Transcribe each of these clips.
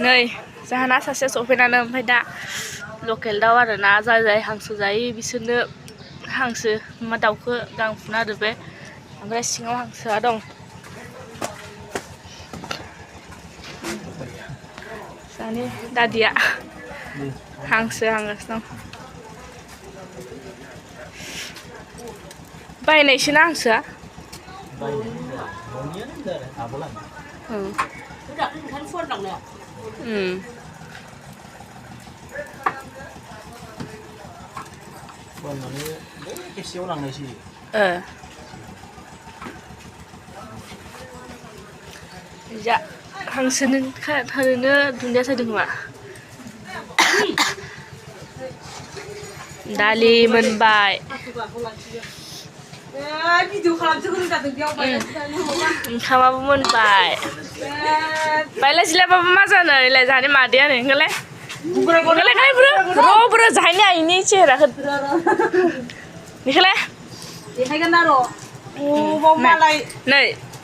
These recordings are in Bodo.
नै जाहाना सासे सफैनानै ओमफ्राय दा लकेल दाउ आरोना जाय जाय हांसो जायो बिसोरनो हांसो मा दाउखौ गांफुना आरो बे ओमफ्राय सिङाव हांसोआ दं जानि दादिया हांसो हांगासिनो दं बायनायसोना हांसोआ जा हांसोनो थारैनो दुन्दिया सायदों खोमा दालि मोनबाय ओंखामाबो मोनबाय बायलाय जिलाबाबो मा जानो इलाय जाहानि मादैयानो ओंखायलाय र' जाहानि आइनि चेहेराखौ बेखौलाय नै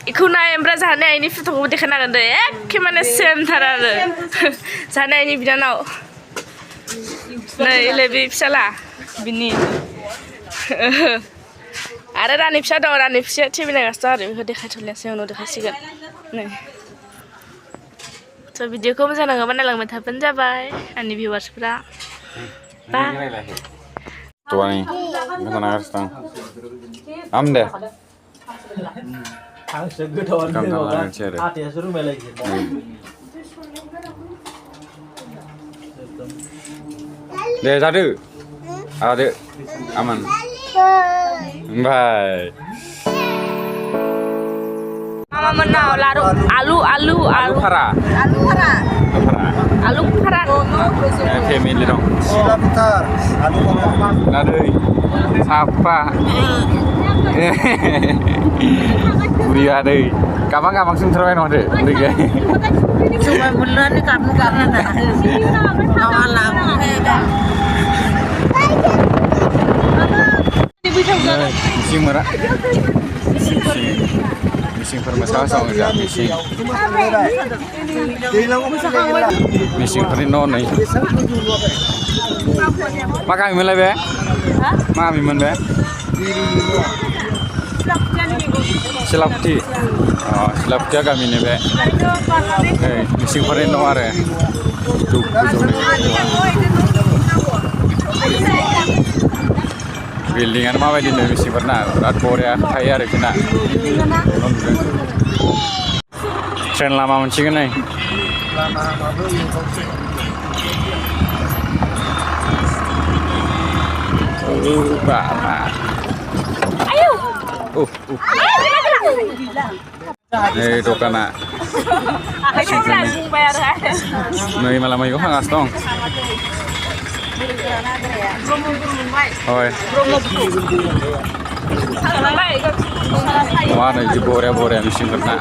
इखौ नाय ओमफ्राय जाहानि आइनि फट'खौबो देखायनांगोन दे एखे माने सेमथार आरो जाहानि आइनि बिनानाव नै इलाय बे फिसाला बिनि आरो रानि फिसा दं रानि फिसाया टिभि नायगासिनो आरो बेखौ देखायथ'लायासै उनाव देखायसिगोन नै स' भिडिअखौ मोजां नाङोबा नायलांबाय थाबानो जाबाय आंनि भिउवार्सफ्रा बा दे जादो आदो aman bye Mama menau laru alu para family dong sila putar alu para nadei apa Buria deh gampang sentral no deh tiga cuma bener nih kamu karena awalam Missing merah missing permasalahan soal nggak missing pernah non nih makan mana be makan mana be silapti oh silapti agak ini be missing pernah non ada tuh buildingan mah di Indonesia pernah rat Korea kaya ada kena tren lama mencingin nih bapak ayo dokana nih malam ayo hangas dong Oi. Mana itu bore mesin kena.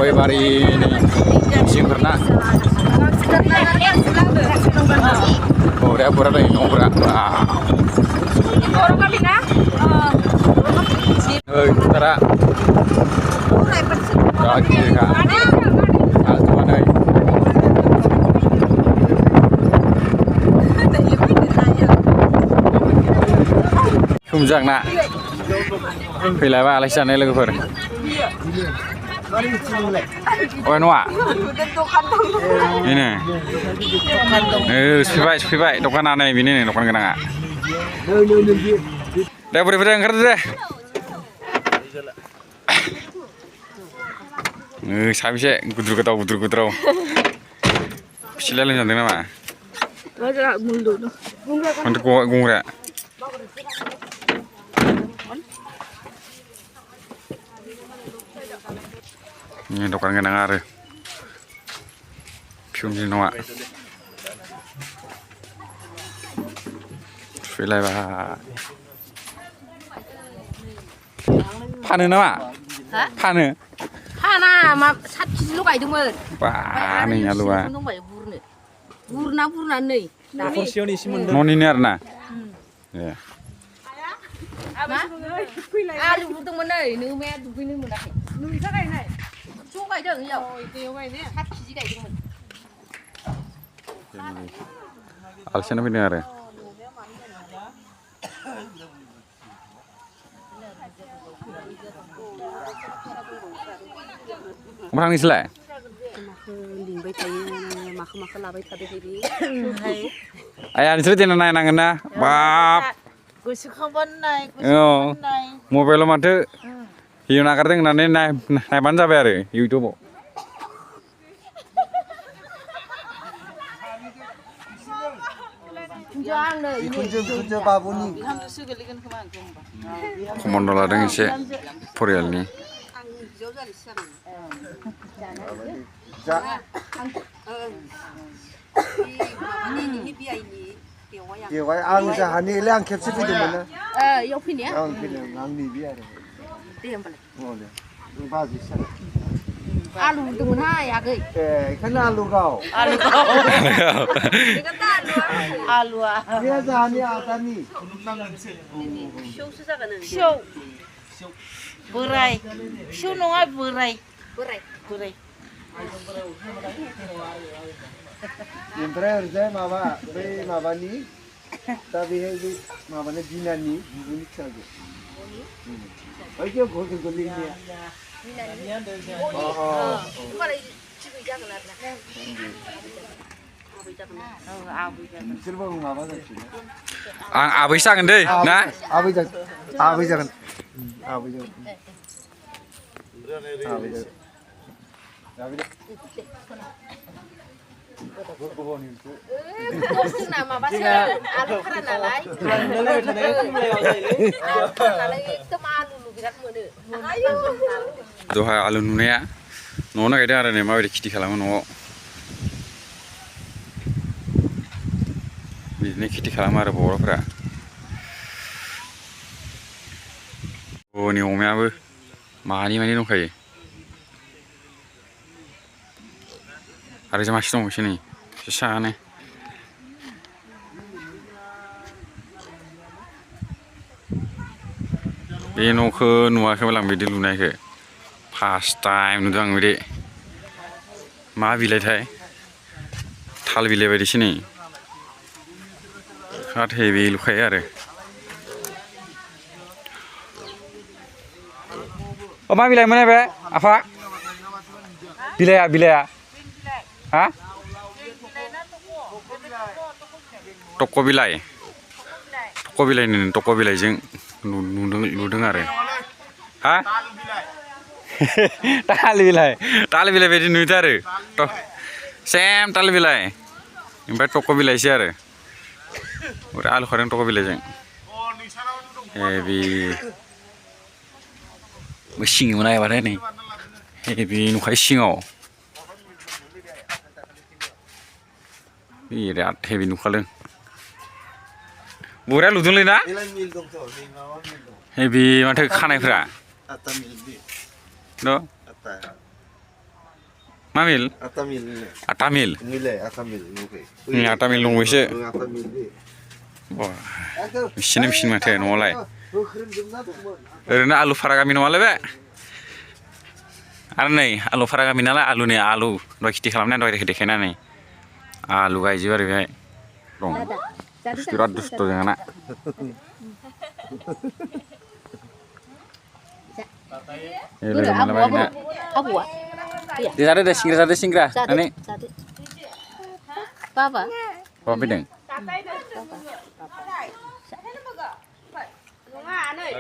Oi bari ini mesin kena. Bora deh, bora. Orang kami na? Tara. Lagi kak. Altu mana? Kumjang nak. Pilih apa alasan ini lagi per? Oh Noah. Ini. Spibai. Dokan aneh ini nih, dokan kenanga. Dah boleh angkat deh. Sabi sih, gudur ketau. Silakan jangan nama. Wajah mundur. Untuk gunggra. Ini dokan kenanga ada. Pium di Noah. Pilih bah. Panen nama? Hah? Panen. Pana. मा 7 केजिल' गायदोंमोन बा नै आलुआ दंबाय बुरनानै न'खरसेयावनो एसे मोनदों न'निनो आरोना ए आलु बुरदोंमोन नै नोमाया दुगैनो मोनाखै नोंसा गायनाय ज' गायदों इयाव गायनाया 7 केजि गायदोंमोन आलासियानो फैदों आरो ओमफ्राय नोंसोरलाय लिंबाय थायो माखो लाबाय थादो बिदि आया नोंसोर देनां नायनांगोन ना बाब गोसोखांबानो नाय औ मबाइलाव माथो भिडिअ नागारदों होननानै नायबानो जाबाय आरो इउटुबाव कुन्जो बाबुनि कमन्द' लादों एसे फरियालनि बेवहाय आं जाहानिलाय आं खेबसे फैदोंमोन ना इयाव फैनाया आं फैदों आं नैबे आरो दे होमबालाय दे बाजिसो आलु बुरदोंमोनहाय आगै ए बेखायनो आलु गाव आलुआ बे जाहानि आदानि फिसौसो जागोन फिसौ बोराय फिसौ नङा बोराय ओमफ्राय ओरैजाय माबा बै माबानि दा बेहाय बै माबानि बिनानि बिबुनि फिसाजो बैयाव घरखौ गोलैनाया बिसोरबो माबा जासिगोन आं आबैसो जागोन दै ना आबै जागोन जोंना माबासो आलु फारा नालाय एकदम आलु बिराद मोनो दहाय आलु नुनाया न'आवनो गायदों आरो नै माबायदि खेथि खालामो न'आव बिदिनो खेथि खालामो आरो बर'फोरा बर'नि अमायाबो मानि दंखायो आरो जों मासे दं एसे नै फिसानो बे न'खौ नुवाखैमोन आं बिदि लुनायखौ फार्स्ट टाइम नुदों आं बिदि मा बिलाइथाय थाल बिलाइ बायदिसो नै बिराद हेभि लुखायो आरो मा बिलाइमोन बे आफा बिलाइआ हा टक' बिलाइजों लुदों आरो हा ताल बिलाइ बायदि नुदों आरो सेम ताल बिलाइ ओमफ्राय टक' बिलाइसो आरो आलु खादों टक' बिलाइजों हेभि सिङाव नायबाथाय नै हेभि नुखायो सिङाव बिराद हेभि नुखादों बरिया लुदोंलै ना हेभि माथो खानायफ्रा मा मिल आटा मिल दंबायसो मेचिन माथो न'आवलाय ओरैनो आलु फारा गामि नङालै बे आरो नै आलु फारा गामि नालाय आलुनि आलु दहाय खेथि खालामनाय दहाय देखायनानै आलु गायजोबो आरो बेहाय दं बिराद दुस्थ' जोंहाना लोगो मोनलाबायोना दे जादो दे सिंग्रा नानै बाबा फैदों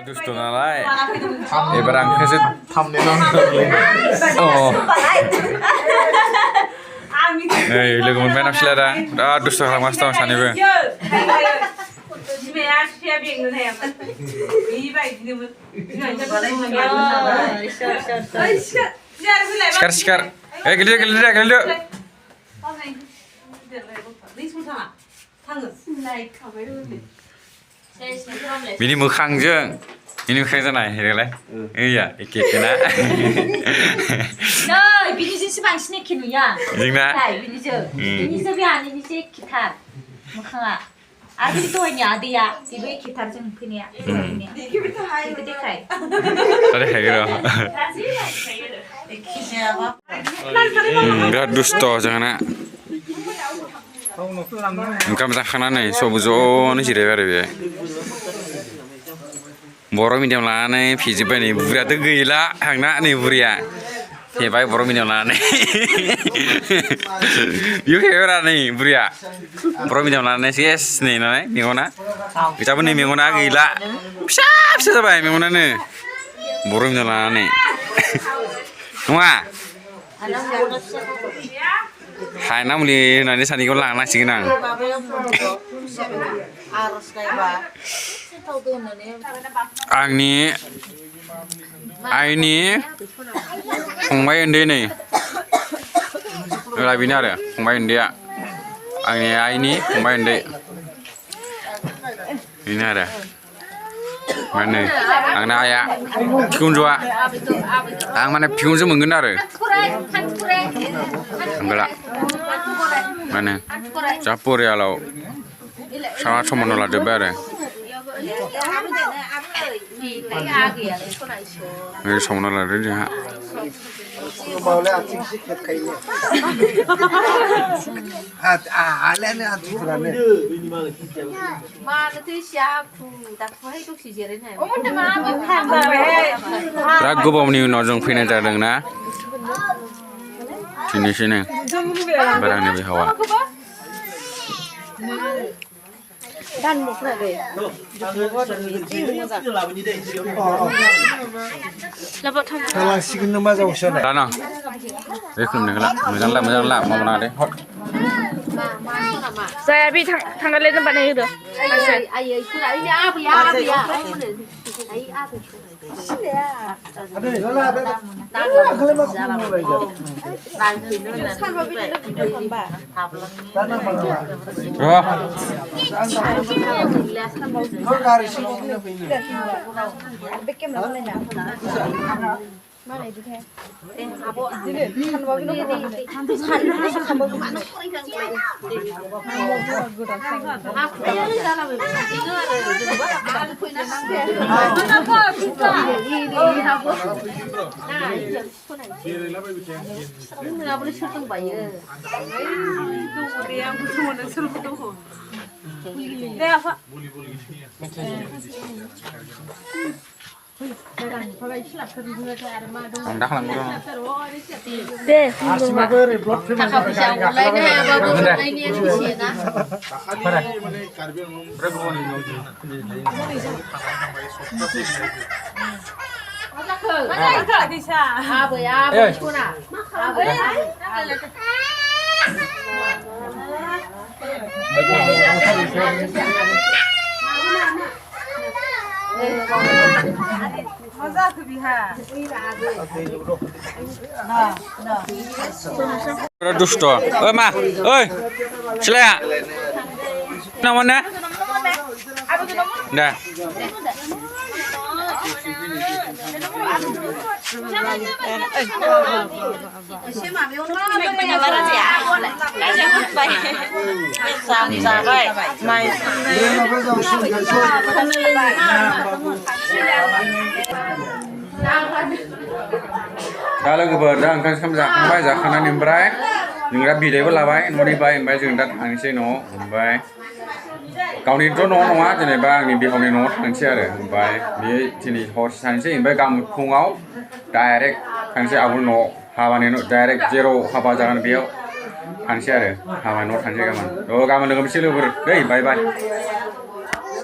दुस्थ' नालाय एबार आंखौसो नै लोगो मोनबाय ना फिसाला दा बिराद दुस्थ' खालामगासिनो दं सानैबो सिखार गेलेदो बिनि मोखांजों जानाय ओइया एखे ना नै बिनिजोंसो बांसिन एखे नुया जोंना बिनिजों बे आनैनिजों एखेथार मोखाङा आरो बे दहायनि आदैया बेबो एखेथार जों फैनाया बेखौ देखाय ada kayak gitu biar dusto jangan onkam zaखांनानै सब ज'नो जिरायबाय आरो बे बर' मिडियाम लानानै फिजोब्बाय नै बुरियाथ' गैला आंना नै बुरिया फेबाय बर' मिडियाम लानानै बियो फेबायरा नै बुरिया बर' मिडियाम लानानै सेस नै नालाय मेगना बिथांबो नै मेगना गैला फिसा फिसा जाबाय मेगनानो बर' मिडियाम लानानै नङा हायना मुलि होनानै सानैखौ लांनांसिगोन आं आंनि आइनि फंबाय उन्दै नै बेनो आरो फंबाय उन्दैया आंनि आइनि फंबाय उन्दै बेनो आरो माने आंना आइया बिखुनजोआ आं माने बिखुनजो मोनगोन आरो होमब्ला माने जा परियालाव सारा समावनो लाजोब्बाय आरो समावनो लादों जोंहा मावलाय आथिं सिखेबखायो आलायानो आथिंफोरानो बिराद गोबावनि उनाव जों फैनाय जादोंना दिनैसोनो बारानो बे हावा लांसिगोन नामा जावसो दाना रोखोमनि मोजां ला मावना दे जाया बे थांगारलाय जों बानायहोदो दा खालामगोन दे थाखा फैसा हरलायनो हायाबाबो हरनायनि खुसिना आबै सना आबै दुस्ट ओइ मा ओइ सिलाया नामोन ना दे दा लोगोफोर दा ओंखाम जाखांबाय जाखांनानै ओमफ्राय जों दा बिदायबो लाबाय न'निफ्राय ओमफ्राय जों दा थांनोसै न'आव ओमफ्राय गावनिथ' न'आव नङा जेनेबा आंनि बिहावनि न'आव थांसै आरो ओमफ्राय बे दिनै हरसे थांसै ओमफ्राय गाबोन फुङाव डाइरेक्ट थांसै आब'नि न'आव हाबानि न' डाइरेक्ट जेराव हाबा जागोन बेयाव थांसै आरो हाबानि न'आव थांसै गाबोन लोगो मोनसै लोगोफोर दै बाय